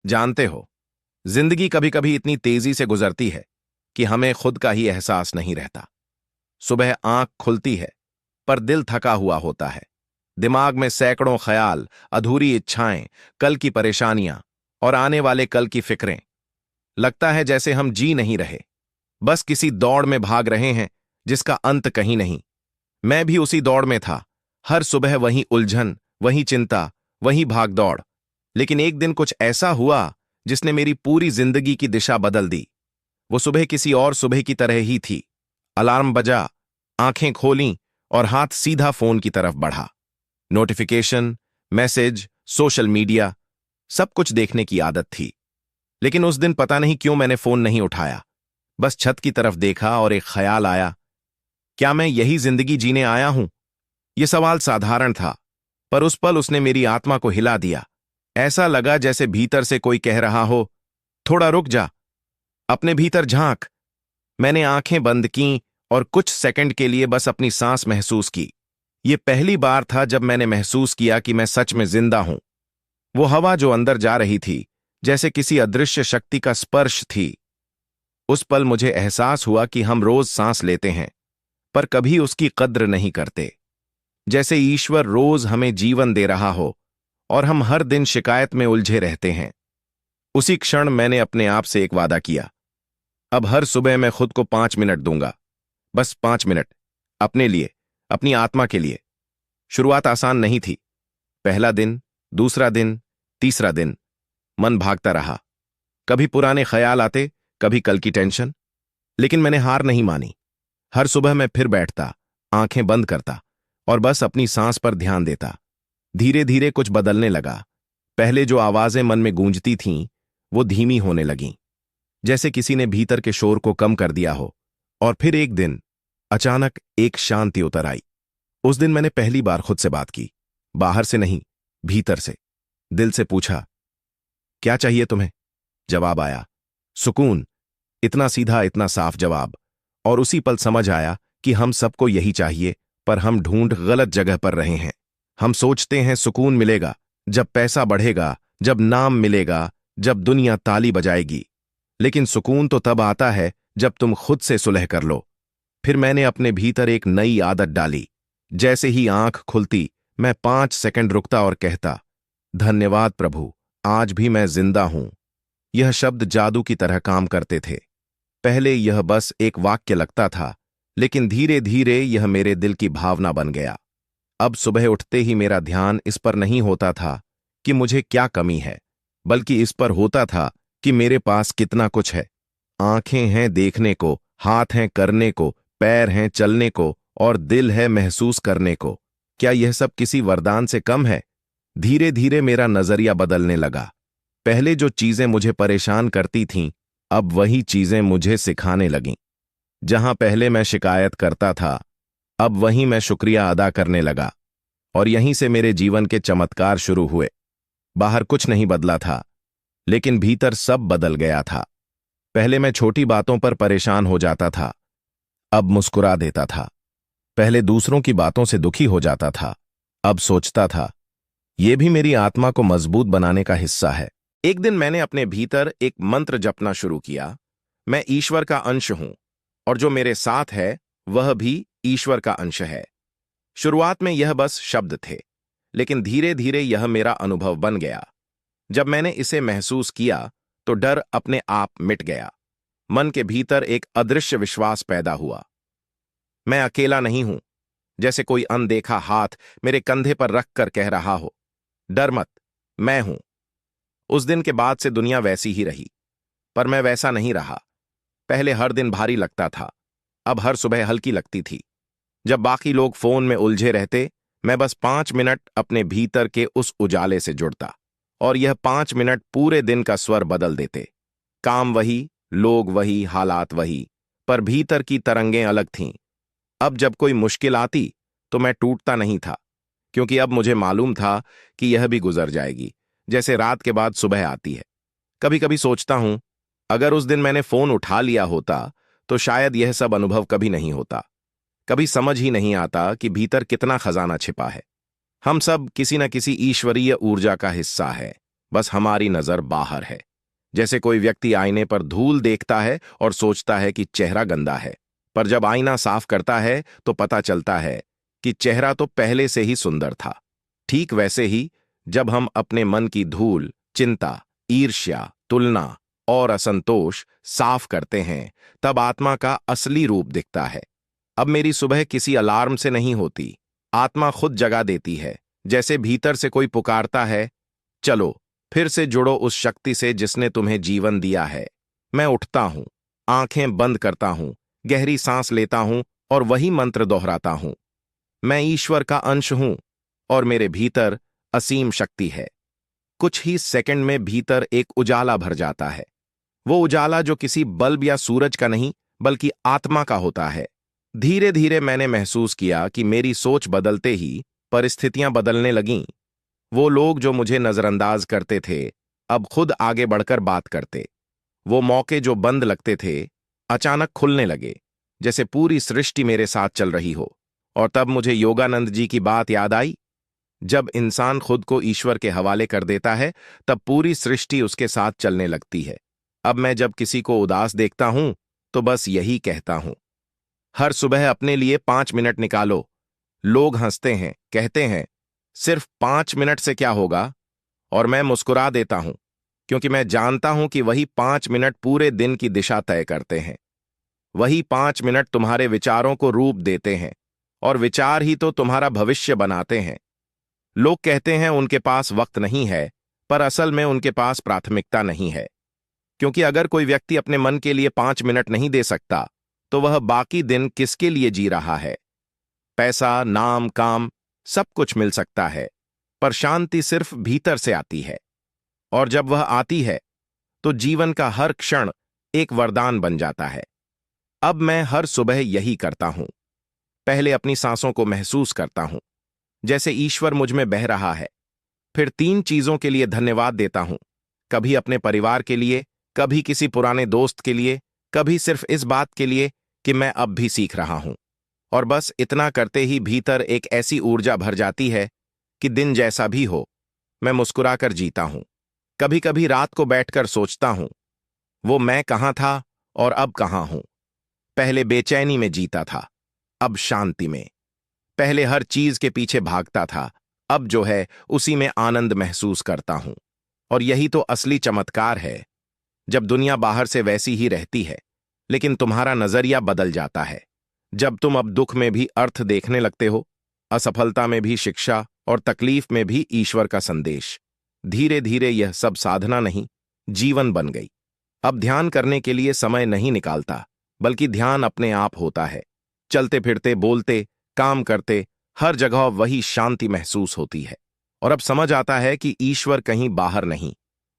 जानते हो, जिंदगी कभी कभी इतनी तेजी से गुजरती है कि हमें खुद का ही एहसास नहीं रहता। सुबह आंख खुलती है, पर दिल थका हुआ होता है। दिमाग में सैकड़ों ख्याल, अधूरी इच्छाएं, कल की परेशानियां और आने वाले कल की फिक्रें। लगता है जैसे हम जी नहीं रहे, बस किसी दौड़ में भाग रहे हैं जिसका अंत कहीं नहीं। मैं भी उसी दौड़ में था। हर सुबह वही उलझन, वही चिंता, वही भाग दौड़। लेकिन एक दिन कुछ ऐसा हुआ जिसने मेरी पूरी जिंदगी की दिशा बदल दी। वो सुबह किसी और सुबह की तरह ही थी। अलार्म बजा, आंखें खोलीं और हाथ सीधा फोन की तरफ बढ़ा। नोटिफिकेशन, मैसेज, सोशल मीडिया, सब कुछ देखने की आदत थी। लेकिन उस दिन पता नहीं क्यों मैंने फोन नहीं उठाया। बस छत की तरफ देखा और एक ख्याल आया, क्या मैं यही जिंदगी जीने आया हूं? यह सवाल साधारण था, पर उस पल उसने मेरी आत्मा को हिला दिया। ऐसा लगा जैसे भीतर से कोई कह रहा हो, थोड़ा रुक जा, अपने भीतर झांक। मैंने आंखें बंद कीं और कुछ सेकंड के लिए बस अपनी सांस महसूस की। यह पहली बार था जब मैंने महसूस किया कि मैं सच में जिंदा हूं। वो हवा जो अंदर जा रही थी, जैसे किसी अदृश्य शक्ति का स्पर्श थी। उस पल मुझे एहसास हुआ कि हम रोज सांस लेते हैं, पर कभी उसकी कद्र नहीं करते। जैसे ईश्वर रोज हमें जीवन दे रहा हो और हम हर दिन शिकायत में उलझे रहते हैं। उसी क्षण मैंने अपने आप से एक वादा किया, अब हर सुबह मैं खुद को 5 मिनट दूंगा। बस 5 मिनट, अपने लिए, अपनी आत्मा के लिए। शुरुआत आसान नहीं थी। पहला दिन, दूसरा दिन, तीसरा दिन, मन भागता रहा। कभी पुराने ख्याल आते, कभी कल की टेंशन। लेकिन मैंने हार नहीं मानी। हर सुबह मैं फिर बैठता, आंखें बंद करता और बस अपनी सांस पर ध्यान देता। धीरे धीरे कुछ बदलने लगा। पहले जो आवाजें मन में गूंजती थीं, वो धीमी होने लगीं, जैसे किसी ने भीतर के शोर को कम कर दिया हो। और फिर एक दिन अचानक एक शांति उतर आई। उस दिन मैंने पहली बार खुद से बात की, बाहर से नहीं, भीतर से। दिल से पूछा, क्या चाहिए तुम्हें? जवाब आया, सुकून। इतना सीधा, इतना साफ जवाब। और उसी पल समझ आया कि हम सबको यही चाहिए, पर हम ढूंढ गलत जगह पर रहे हैं। हम सोचते हैं सुकून मिलेगा जब पैसा बढ़ेगा, जब नाम मिलेगा, जब दुनिया ताली बजाएगी। लेकिन सुकून तो तब आता है जब तुम खुद से सुलह कर लो। फिर मैंने अपने भीतर एक नई आदत डाली। जैसे ही आंख खुलती, मैं 5 सेकंड रुकता और कहता, धन्यवाद प्रभु, आज भी मैं जिंदा हूं। यह शब्द जादू की तरह काम करते थे। पहले यह बस एक वाक्य लगता था, लेकिन धीरे धीरे यह मेरे दिल की भावना बन गया। अब सुबह उठते ही मेरा ध्यान इस पर नहीं होता था कि मुझे क्या कमी है, बल्कि इस पर होता था कि मेरे पास कितना कुछ है। आंखें हैं देखने को, हाथ हैं करने को, पैर हैं चलने को और दिल है महसूस करने को। क्या यह सब किसी वरदान से कम है? धीरे धीरे मेरा नजरिया बदलने लगा। पहले जो चीजें मुझे परेशान करती थीं, अब वही चीजें मुझे सिखाने लगीं। जहां पहले मैं शिकायत करता था, अब वहीं मैं शुक्रिया अदा करने लगा। और यहीं से मेरे जीवन के चमत्कार शुरू हुए। बाहर कुछ नहीं बदला था, लेकिन भीतर सब बदल गया था। पहले मैं छोटी बातों पर परेशान हो जाता था, अब मुस्कुरा देता था। पहले दूसरों की बातों से दुखी हो जाता था, अब सोचता था, यह भी मेरी आत्मा को मजबूत बनाने का हिस्सा है। एक दिन मैंने अपने भीतर एक मंत्र जपना शुरू किया, मैं ईश्वर का अंश हूं और जो मेरे साथ है वह भी ईश्वर का अंश है। शुरुआत में यह बस शब्द थे, लेकिन धीरे धीरे यह मेरा अनुभव बन गया। जब मैंने इसे महसूस किया तो डर अपने आप मिट गया। मन के भीतर एक अदृश्य विश्वास पैदा हुआ। मैं अकेला नहीं हूं, जैसे कोई अनदेखा हाथ मेरे कंधे पर रखकर कह रहा हो, डर मत, मैं हूं। उस दिन के बाद से दुनिया वैसी ही रही, पर मैं वैसा नहीं रहा। पहले हर दिन भारी लगता था, अब हर सुबह हल्की लगती थी। जब बाकी लोग फोन में उलझे रहते, मैं बस 5 मिनट अपने भीतर के उस उजाले से जुड़ता, और यह 5 मिनट पूरे दिन का स्वर बदल देते। काम वही, लोग वही, हालात वही, पर भीतर की तरंगें अलग थीं। अब जब कोई मुश्किल आती तो मैं टूटता नहीं था, क्योंकि अब मुझे मालूम था कि यह भी गुजर जाएगी, जैसे रात के बाद सुबह आती है। कभी कभी सोचता हूं, अगर उस दिन मैंने फोन उठा लिया होता तो शायद यह सब अनुभव कभी नहीं होता। कभी समझ ही नहीं आता कि भीतर कितना खजाना छिपा है। हम सब किसी न किसी ईश्वरीय ऊर्जा का हिस्सा है, बस हमारी नजर बाहर है। जैसे कोई व्यक्ति आईने पर धूल देखता है और सोचता है कि चेहरा गंदा है, पर जब आईना साफ करता है तो पता चलता है कि चेहरा तो पहले से ही सुंदर था। ठीक वैसे ही जब हम अपने मन की धूल, चिंता, ईर्ष्या, तुलना और असंतोष साफ करते हैं, तब आत्मा का असली रूप दिखता है। अब मेरी सुबह किसी अलार्म से नहीं होती, आत्मा खुद जगा देती है। जैसे भीतर से कोई पुकारता है, चलो फिर से जुड़ो उस शक्ति से जिसने तुम्हें जीवन दिया है। मैं उठता हूं, आंखें बंद करता हूं, गहरी सांस लेता हूं और वही मंत्र दोहराता हूं। मैं ईश्वर का अंश हूं और मेरे भीतर असीम शक्ति है। कुछ ही सेकंड में भीतर एक उजाला भर जाता है। वो उजाला जो किसी बल्ब या सूरज का नहीं, बल्कि आत्मा का होता है। धीरे धीरे मैंने महसूस किया कि मेरी सोच बदलते ही परिस्थितियां बदलने लगीं। वो लोग जो मुझे नजरअंदाज करते थे, अब खुद आगे बढ़कर बात करते। वो मौके जो बंद लगते थे, अचानक खुलने लगे, जैसे पूरी सृष्टि मेरे साथ चल रही हो। और तब मुझे योगानंद जी की बात याद आई, जब इंसान खुद को ईश्वर के हवाले कर देता है, तब पूरी सृष्टि उसके साथ चलने लगती है। अब मैं जब किसी को उदास देखता हूं, तो बस यही कहता हूं, हर सुबह अपने लिए 5 मिनट निकालो। लोग हंसते हैं, कहते हैं, सिर्फ 5 मिनट से क्या होगा? और मैं मुस्कुरा देता हूं, क्योंकि मैं जानता हूं कि वही 5 मिनट पूरे दिन की दिशा तय करते हैं। वही 5 मिनट तुम्हारे विचारों को रूप देते हैं, और विचार ही तो तुम्हारा भविष्य बनाते हैं। लोग कहते हैं उनके पास वक्त नहीं है, पर असल में उनके पास प्राथमिकता नहीं है। क्योंकि अगर कोई व्यक्ति अपने मन के लिए 5 मिनट नहीं दे सकता, तो वह बाकी दिन किसके लिए जी रहा है? पैसा, नाम, काम सब कुछ मिल सकता है, पर शांति सिर्फ भीतर से आती है। और जब वह आती है, तो जीवन का हर क्षण एक वरदान बन जाता है। अब मैं हर सुबह यही करता हूं। पहले अपनी सांसों को महसूस करता हूं, जैसे ईश्वर मुझ में बह रहा है। फिर 3 चीजों के लिए धन्यवाद देता हूं, कभी अपने परिवार के लिए, कभी किसी पुराने दोस्त के लिए, कभी सिर्फ इस बात के लिए कि मैं अब भी सीख रहा हूं। और बस इतना करते ही भीतर एक ऐसी ऊर्जा भर जाती है कि दिन जैसा भी हो, मैं मुस्कुराकर जीता हूं। कभी कभी रात को बैठकर सोचता हूं, वो मैं कहां था और अब कहां हूं। पहले बेचैनी में जीता था, अब शांति में। पहले हर चीज के पीछे भागता था, अब जो है उसी में आनंद महसूस करता हूं। और यही तो असली चमत्कार है, जब दुनिया बाहर से वैसी ही रहती है, लेकिन तुम्हारा नजरिया बदल जाता है। जब तुम अब दुख में भी अर्थ देखने लगते हो, असफलता में भी शिक्षा और तकलीफ में भी ईश्वर का संदेश। धीरे धीरे यह सब साधना नहीं, जीवन बन गई। अब ध्यान करने के लिए समय नहीं निकालता, बल्कि ध्यान अपने आप होता है। चलते फिरते, बोलते, काम करते, हर जगह वही शांति महसूस होती है। और अब समझ आता है कि ईश्वर कहीं बाहर नहीं,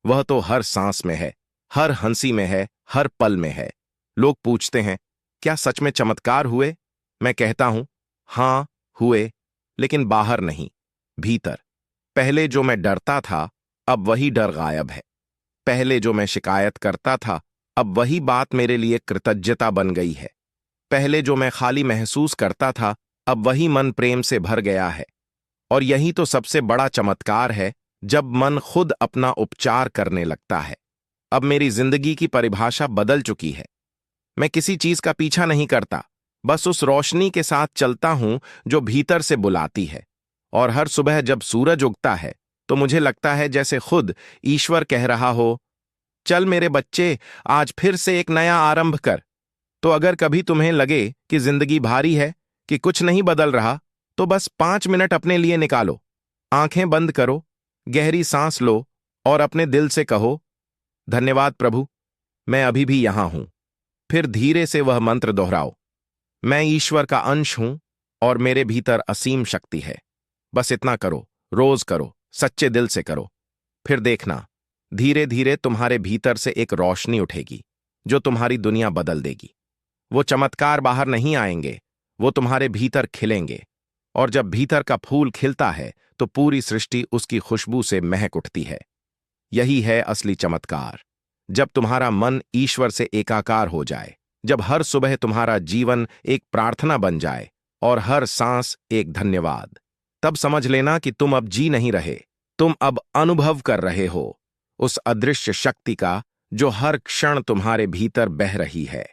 वह तो हर सांस में है, हर हंसी में है, हर पल में है। लोग पूछते हैं, क्या सच में चमत्कार हुए? मैं कहता हूं, हां हुए, लेकिन बाहर नहीं, भीतर। पहले जो मैं डरता था, अब वही डर गायब है। पहले जो मैं शिकायत करता था, अब वही बात मेरे लिए कृतज्ञता बन गई है। पहले जो मैं खाली महसूस करता था, अब वही मन प्रेम से भर गया है। और यही तो सबसे बड़ा चमत्कार है, जब मन खुद अपना उपचार करने लगता है। अब मेरी जिंदगी की परिभाषा बदल चुकी है। मैं किसी चीज का पीछा नहीं करता, बस उस रोशनी के साथ चलता हूं जो भीतर से बुलाती है। और हर सुबह जब सूरज उगता है, तो मुझे लगता है जैसे खुद ईश्वर कह रहा हो, चल मेरे बच्चे, आज फिर से एक नया आरंभ कर। तो अगर कभी तुम्हें लगे कि जिंदगी भारी है, कि कुछ नहीं बदल रहा, तो बस 5 मिनट अपने लिए निकालो। आंखें बंद करो, गहरी सांस लो और अपने दिल से कहो, धन्यवाद प्रभु, मैं अभी भी यहां हूं। फिर धीरे से वह मंत्र दोहराओ, मैं ईश्वर का अंश हूं और मेरे भीतर असीम शक्ति है। बस इतना करो, रोज करो, सच्चे दिल से करो। फिर देखना, धीरे धीरे तुम्हारे भीतर से एक रोशनी उठेगी, जो तुम्हारी दुनिया बदल देगी। वो चमत्कार बाहर नहीं आएंगे, वो तुम्हारे भीतर खिलेंगे। और जब भीतर का फूल खिलता है, तो पूरी सृष्टि उसकी खुशबू से महक उठती है। यही है असली चमत्कार, जब तुम्हारा मन ईश्वर से एकाकार हो जाए, जब हर सुबह तुम्हारा जीवन एक प्रार्थना बन जाए और हर सांस एक धन्यवाद। तब समझ लेना कि तुम अब जी नहीं रहे, तुम अब अनुभव कर रहे हो। उस अदृश्य शक्ति का जो हर क्षण तुम्हारे भीतर बह रही है।